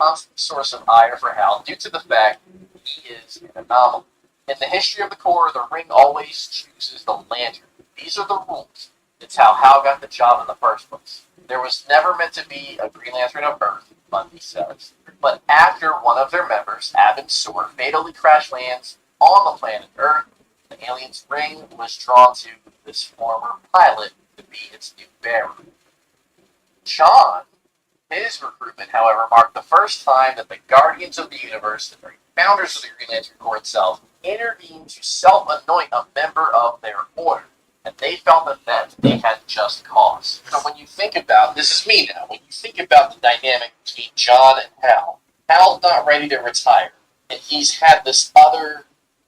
constant source of ire for Hal due to the fact he is an anomaly. In the history of the Corps, the Ring always chooses the Lantern. These are the rules. It's how Hal got the job in the first place. There was never meant to be a Green Lantern of Earth, Bundy says. But after one of their members, Abin's sword, fatally crash lands on the planet Earth, the alien's Ring was drawn to this former pilot to be its new bearer. John, his recruitment, however, marked the first time that the Guardians of the Universe, the very founders of the Green Lantern Corps itself, intervened to self-anoint a member of their order. And they felt that they had just cause. So when you think about, this is me now, when you think about the dynamic between John and Hal, Hal's not ready to retire, and he's had this other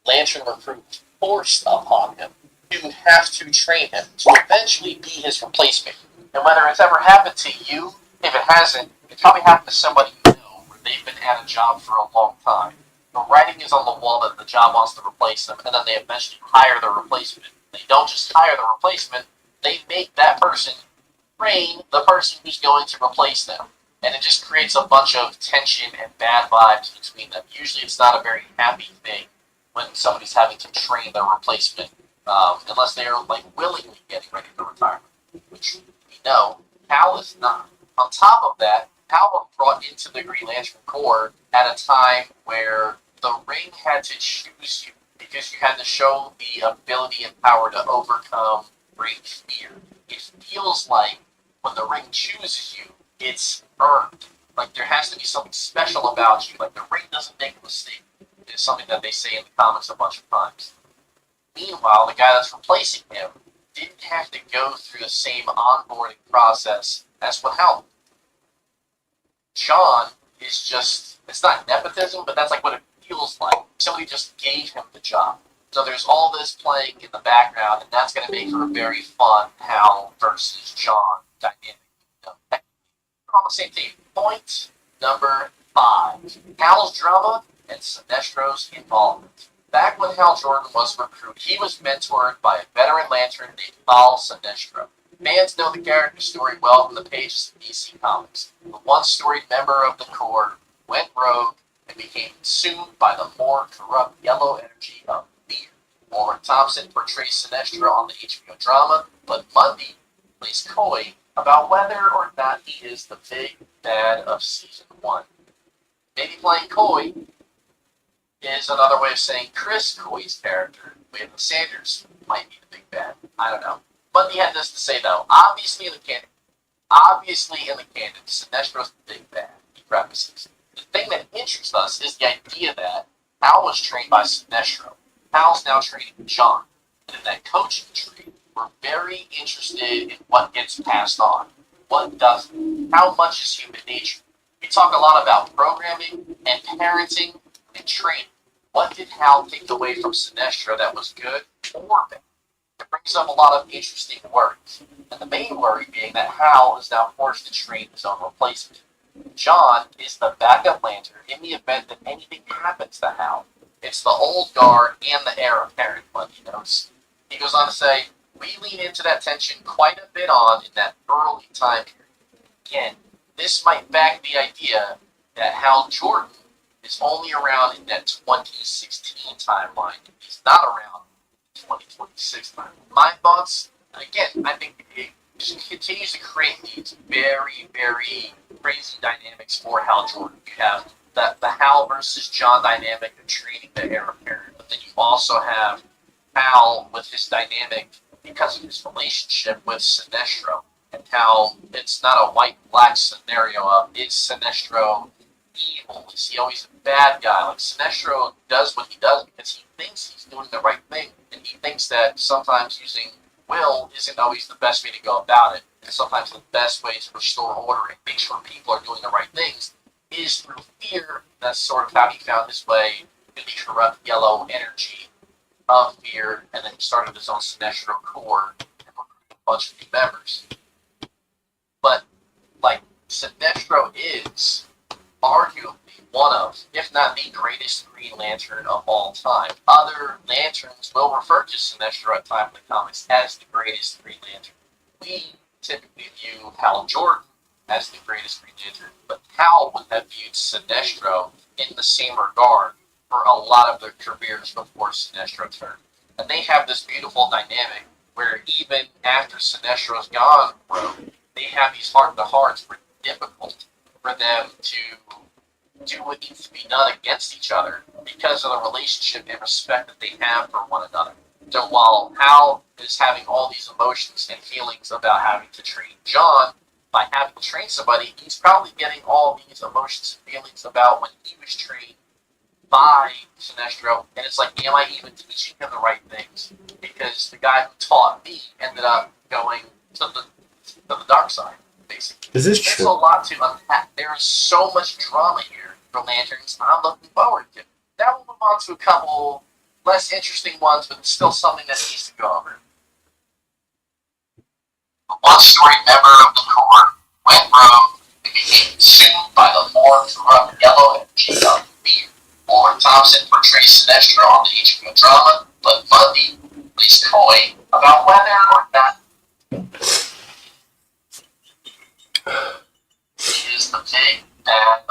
Lantern recruit forced upon him to have to train him to eventually be his replacement. And whether it's ever happened to you, if it hasn't, it probably happened to somebody you know where they've been at a job for a long time. The writing is on the wall that the job wants to replace them, and then they eventually hire the replacement. They don't just hire the replacement, they make that person train the person who's going to replace them. And it just creates a bunch of tension and bad vibes between them. Usually it's not a very happy thing when somebody's having to train their replacement, unless they're willingly getting ready for retirement, which we know Hal is not. On top of that, Hal was brought into the Green Lantern Corps at a time where the Ring had to choose you because you had to show the ability and power to overcome great fear. It feels like when the Ring chooses you, it's earned. Like there has to be something special about you. Like the Ring doesn't make a mistake. It's something that they say in the comics a bunch of times. Meanwhile, the guy that's replacing him didn't have to go through the same onboarding process as what Hal. John is just, it's not nepotism, but that's like what it feels like. Somebody just gave him the job. So there's all this playing in the background, and that's going to make for a very fun Hal versus John dynamic. We're on the same team. Point number 5. Hal's drama and Sinestro's involvement. Back when Hal Jordan was recruited, he was mentored by a veteran Lantern named Hal Sinestro. Fans know the character story well from the pages of DC Comics. The one-storied member of the Corps went rogue and became consumed by the more corrupt yellow energy of fear. Warren Thompson portrays Sinestro on the HBO drama, but Mundy plays coy about whether or not he is the big bad of Season 1. Maybe playing coy is another way of saying Chris Coy's character, Wayland Sanders, might be the big bad. I don't know. Mundy had this to say though. Obviously in the canon, Sinestro's the big bad, he prefaces. The thing that interests us is the idea that Hal was trained by Sinestro. Hal's now training John. And in that coaching tree, we're very interested in what gets passed on, what doesn't, how much is human nature. We talk a lot about programming and parenting and training. What did Hal take away from Sinestro that was good or bad? It brings up a lot of interesting worries. And the main worry being that Hal is now forced to train his own replacement. John is the backup Lantern in the event that anything happens to Hal. It's the old guard and the heir apparent, Bundy notes. He goes on to say, we lean into that tension quite a bit in that early time period. Again, this might back the idea that Hal Jordan is only around in that 2016 timeline. He's not around in 2026 timeline. My thoughts, again, I think it just continues to create these very, very crazy dynamics for Hal Jordan. You have the Hal versus John dynamic of treating the heir apparent, but then you also have Hal with his dynamic because of his relationship with Sinestro, and how it's not a white-black scenario of is Sinestro evil? Is he always a bad guy? Like Sinestro does what he does because he thinks he's doing the right thing, and he thinks that sometimes using will isn't always the best way to go about it. And sometimes the best way to restore order and make sure people are doing the right things is through fear. That's sort of how he found his way to the corrupt yellow energy of fear, and then he started his own Sinestro Corps and recruited a bunch of new members. But, Sinestro is arguably one of, if not the greatest Green Lantern of all time. Other Lanterns will refer to Sinestro at times in the comics as the greatest Green Lantern. We typically view Hal Jordan as the greatest Green Lantern, but Hal would have viewed Sinestro in the same regard for a lot of their careers before Sinestro turned. And they have this beautiful dynamic where even after Sinestro's gone, they have these heart-to-hearts where it's difficult for them to do what needs to be done against each other because of the relationship and respect that they have for one another. So while Hal is having all these emotions and feelings about having to train John, by having to train somebody, he's probably getting all these emotions and feelings about when he was trained by Sinestro, and it's like, am I even teaching him the right things? Because the guy who taught me ended up going to the dark side, basically. Is this There's true? a lot to unpack. There's so much drama here for Lanterns. I'm looking forward to. Now we'll move on to a couple less interesting ones, but still something that needs to go over. The one-story member of the Corps went rogue and became consumed by the more corrupt yellow and peacock beard. Lauren Thompson portrays Sinestro on the HBO drama, but Mundy released coy about whether or not he is the big bad